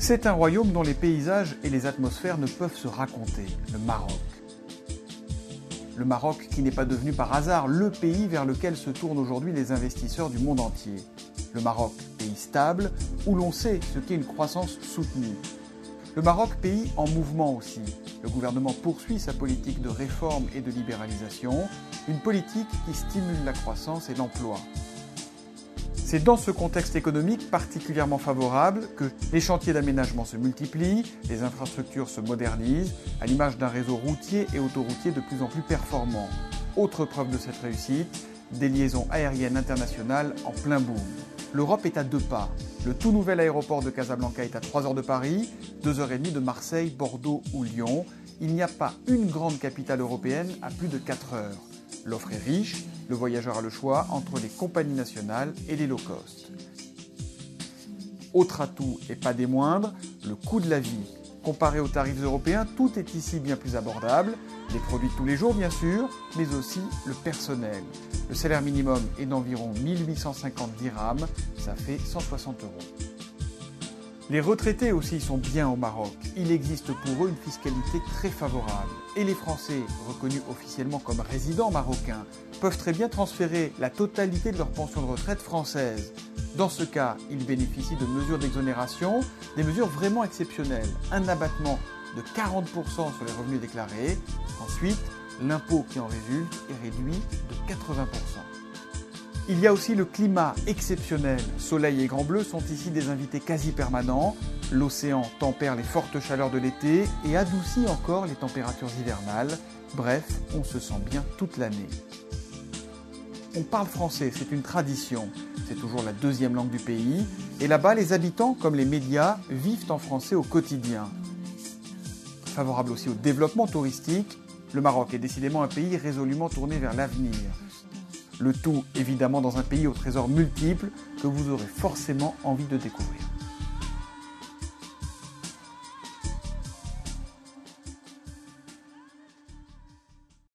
C'est un royaume dont les paysages et les atmosphères ne peuvent se raconter, le Maroc. Le Maroc qui n'est pas devenu par hasard le pays vers lequel se tournent aujourd'hui les investisseurs du monde entier. Le Maroc, pays stable, où l'on sait ce qu'est une croissance soutenue. Le Maroc, pays en mouvement aussi. Le gouvernement poursuit sa politique de réforme et de libéralisation, une politique qui stimule la croissance et l'emploi. C'est dans ce contexte économique particulièrement favorable que les chantiers d'aménagement se multiplient, les infrastructures se modernisent, à l'image d'un réseau routier et autoroutier de plus en plus performant. Autre preuve de cette réussite, des liaisons aériennes internationales en plein boom. L'Europe est à 2 pas. Le tout nouvel aéroport de Casablanca est à 3 heures de Paris, 2h30 de Marseille, Bordeaux ou Lyon. Il n'y a pas une grande capitale européenne à plus de 4 heures. L'offre est riche, le voyageur a le choix entre les compagnies nationales et les low cost. Autre atout et pas des moindres, le coût de la vie. Comparé aux tarifs européens, tout est ici bien plus abordable. Les produits de tous les jours bien sûr, mais aussi le personnel. Le salaire minimum est d'environ 1850 dirhams, ça fait 160 €. Les retraités aussi sont bien au Maroc. Il existe pour eux une fiscalité très favorable. Et les Français, reconnus officiellement comme résidents marocains, peuvent très bien transférer la totalité de leur pension de retraite française. Dans ce cas, ils bénéficient de mesures d'exonération, des mesures vraiment exceptionnelles. Un abattement de 40% sur les revenus déclarés. Ensuite, l'impôt qui en résulte est réduit de 80%. Il y a aussi le climat exceptionnel. Soleil et Grand Bleu sont ici des invités quasi permanents. L'océan tempère les fortes chaleurs de l'été et adoucit encore les températures hivernales. Bref, on se sent bien toute l'année. On parle français, c'est une tradition. C'est toujours la 2e langue du pays. Et là-bas, les habitants, comme les médias, vivent en français au quotidien. Favorable aussi au développement touristique, le Maroc est décidément un pays résolument tourné vers l'avenir. Le tout, évidemment, dans un pays aux trésors multiples que vous aurez forcément envie de découvrir.